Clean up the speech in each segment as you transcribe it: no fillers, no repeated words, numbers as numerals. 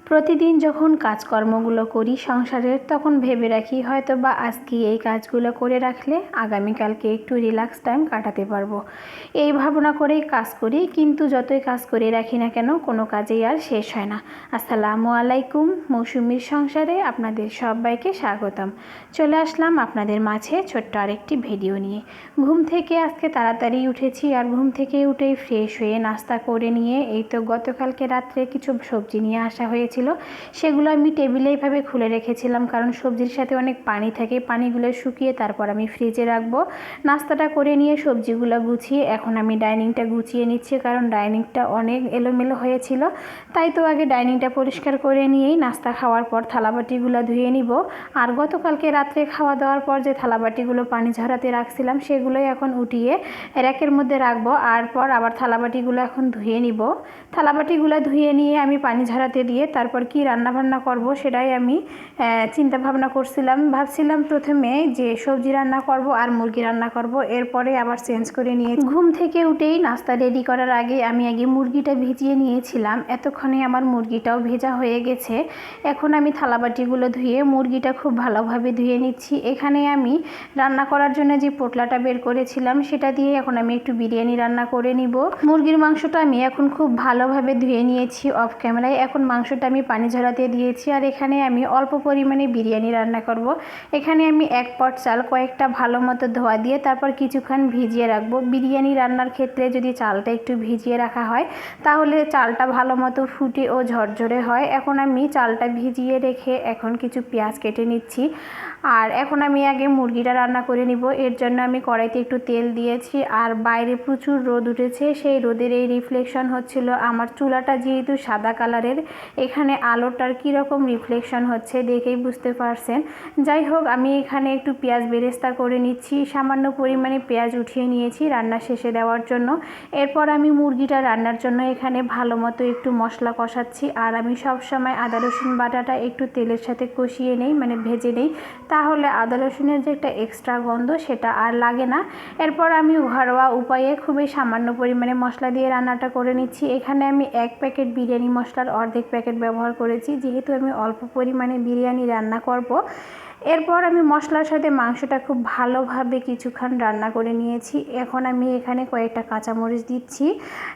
প্রতিদিন যখন কাজকর্মগুলো করি সংসারের, তখন ভেবে রাখি হয়তো বা আজকে এই কাজগুলো করে রাখলে আগামীকালকে একটু রিল্যাক্স টাইম কাটাতে পারবো। এই ভাবনা করেই কাজ করি, কিন্তু যতই কাজ করে রাখি না কেন কোনো কাজেই আর শেষ হয় না। আসসালামু আলাইকুম, মৌসুমীর সংসারে আপনাদের সবাইকে স্বাগতম। চলে আসলাম আপনাদের মাঝে ছোট্ট আরেকটি ভিডিও নিয়ে। ঘুম থেকে আজকে তাড়াতাড়ি উঠেছি, আর ঘুম থেকে উঠেই ফ্রেশ হয়ে নাস্তা করে নিয়ে এই তো গতকালকে রাত্রে কিছু সবজি নিয়ে আসা হয়েছে, সেগুলো আমি টেবিলে এইভাবে খুলে রেখেছিলাম, কারণ সবজির সাথে অনেক পানি থাকে, পানিগুলো শুকিয়ে তারপর আমি ফ্রিজে রাখবো। নাস্তাটা করে নিয়ে সবজিগুলো গুছিয়ে এখন আমি ডাইনিংটা গুছিয়ে নিচ্ছি, কারণ ডাইনিংটা অনেক এলোমেলো হয়েছিল। তাই তো আগে ডাইনিংটা পরিষ্কার করে নিয়েই নাস্তা খাওয়ার পর থালাবাটিগুলো ধুয়ে নিব। আর গতকালকে রাত্রে খাওয়া দাওয়ার পর যে থালাবাটিগুলো পানি ঝরাতে রাখছিলাম সেগুলোই এখন উঠিয়ে র্যাকের মধ্যে রাখবো, আর পর আবার থালাবাটিগুলো এখন ধুয়ে নিব। থালাবাটিগুলো ধুয়ে নিয়ে আমি পানি ঝরাতে দিয়ে তারপর কি রান্না বান্না করব সেটাই আমি চিন্তা ভাবনা করছিলাম। ভাবছিলাম প্রথমে যে সবজি রান্না করব আর মুরগি রান্না করব, এরপরে আবার চেঞ্জ করে নিয়ে ঘুম থেকে উঠেই নাস্তা রেডি করার আগে আমি আগে মুরগিটা ভিজিয়ে নিয়েছিলাম। এতক্ষণে আমার মুরগিটাও ভেজা হয়ে গেছে। এখন আমি থালাবাটিগুলো ধুয়ে মুরগিটা খুব ভালোভাবে ধুয়ে নিচ্ছি। এখানে আমি রান্না করার জন্য যে পোটলাটা বের করেছিলাম সেটা দিয়ে এখন আমি একটু বিরিয়ানি রান্না করে নিব। মুরগির মাংসটা আমি এখন খুব ভালোভাবে ধুয়ে নিয়েছি অফ ক্যামেরায়। এখন মাংসটা আমি পানি ঝরাতে দিয়েছি, আর এখানে আমি অল্প পরিমাণে বিরিয়ানি রান্না করব। এখানে আমি এক পট চাল কয়েকটা ভালো মতো ধোয়া দিয়ে তারপর কিছুক্ষণ ভিজিয়ে রাখবো। বিরিয়ানি রান্নার ক্ষেত্রে যদি চালটা একটু ভিজিয়ে রাখা হয় তাহলে চালটা ভালো মতো ফুটে ও ঝরঝরে হয়। এখন আমি চালটা ভিজিয়ে রেখে এখন কিছু পেঁয়াজ কেটে নিচ্ছি। আর এখন আমি আগে মুরগিটা রান্না করে নিব। এর জন্য আমি কড়াইতে একটু তেল দিয়েছি, আর বাইরে প্রচুর রোদ উঠেছে, সেই রোদের এই রিফ্লেকশন হচ্ছিল। আমার চুলাটা যেহেতু সাদা কালারের, এখানে আলোটার কীরকম রিফ্লেকশন হচ্ছে দেখেই বুঝতে পারছেন। যাই হোক, আমি এখানে একটু পেঁয়াজ বেরেস্তা করে নিচ্ছি। সামান্য পরিমাণে পেঁয়াজ উঠিয়ে নিয়েছি রান্না শেষে দেওয়ার জন্য। এরপর আমি মুরগিটা রান্নার জন্য এখানে ভালো মতো একটু মশলা কষাচ্ছি। আর আমি সব সময় আদা রসুন বাটাটা একটু তেলের সাথে কষিয়ে নেই, মানে ভেজে নেই, তাহলে আদা রসুনের যে একটা এক্সট্রা গন্ধ সেটা আর লাগে না। এরপর আমি ঘরোয়া উপায়ে খুবই সামান্য পরিমাণে মশলা দিয়ে রান্নাটা করে নিচ্ছি। এখানে আমি 1 প্যাকেট বিরিয়ানি মশলার অর্ধেক প্যাকেট ব্যবহার করেছি, যেহেতু আমি অল্প পরিমাণে বিরিয়ানি রান্না করব। এরপর আমি মশলার সাথে মাংসটা খুব ভালোভাবে কিছুক্ষণ রান্না করে নিয়েছি। এখন আমি এখানে কয়েকটা কাঁচামরিচ দিচ্ছি।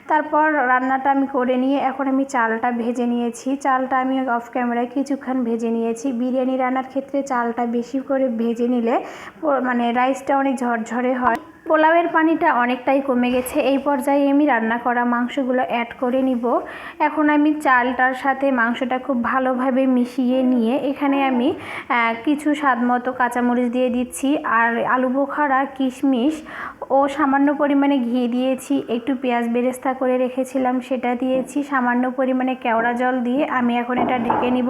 তারপর রান্নাটা আমি করে নিয়ে এখন আমি চালটা ভেজে নিয়েছি। চালটা আমি অফ ক্যামেরায় কিছুক্ষণ ভেজে নিয়েছি। বিরিয়ানি রান্নার ক্ষেত্রে চালটা বেশি করে ভেজে নিলে মানে রাইসটা অনেক ঝরঝরে হয়। পোলাওয়ের পানিটা অনেকটাই কমে গেছে। এই পর্যায়ে আমি রান্না করা মাংসগুলো অ্যাড করে নিব। এখন আমি চালটার সাথে মাংসটা খুব ভালোভাবে মিশিয়ে নিয়ে এখানে আমি কিছু স্বাদমতো কাঁচামরিচ দিয়ে দিচ্ছি, আর আলু বোখারা, কিশমিশ ও সামান্য পরিমাণে ঘি দিয়েছি। একটু পেঁয়াজ বেরেস্তা করে রেখেছিলাম সেটা দিয়েছি। সামান্য পরিমাণে কেওড়া জল দিয়ে আমি এখন এটা ঢেকে নিব।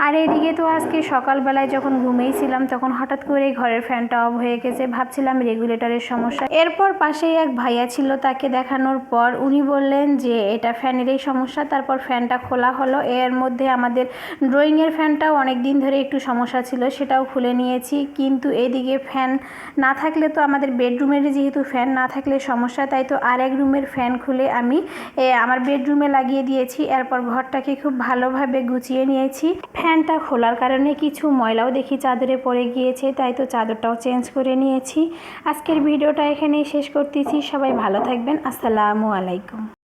আর এদিকে তো আজকে সকালবেলায় যখন ঘুমিয়েছিলাম তখন হঠাৎ করে ঘরের ফ্যানটা অফ হয়ে গেছে, ভাবছিলাম রেগুলেটরের সমস্যা। এরপর পাশেই এক ভাইয়া ছিল, তাকে দেখানোর পর উনি বললেন যে এটা ফ্যানেরই সমস্যা। তারপর ফ্যানটা খোলা হলো। এর মধ্যে আমাদের ড্রয়িংয়ের ফ্যানটাও অনেক দিন ধরে একটু সমস্যা ছিল, সেটাও খুলে নিয়েছি। কিন্তু এদিকে ফ্যান না থাকলে তো আমাদের বেডরুমের যেহেতু ফ্যান না থাকলে সমস্যা, তাই তো আরেক রুমের ফ্যান খুলে আমি আমার বেডরুমে লাগিয়ে দিয়েছি। এরপর ঘরটাকে খুব ভালোভাবে গুছিয়ে নিয়েছি। ফ্যানটা খোলার কারণে কিছু ময়লাও দেখি চাদরে পড়ে গিয়েছে, তাই তো চাদরটাও চেঞ্জ করে নিয়েছি। আজকের ভিডিওটা এখানেই শেষ করতেছি। সবাই ভালো থাকবেন। আসসালামু আলাইকুম।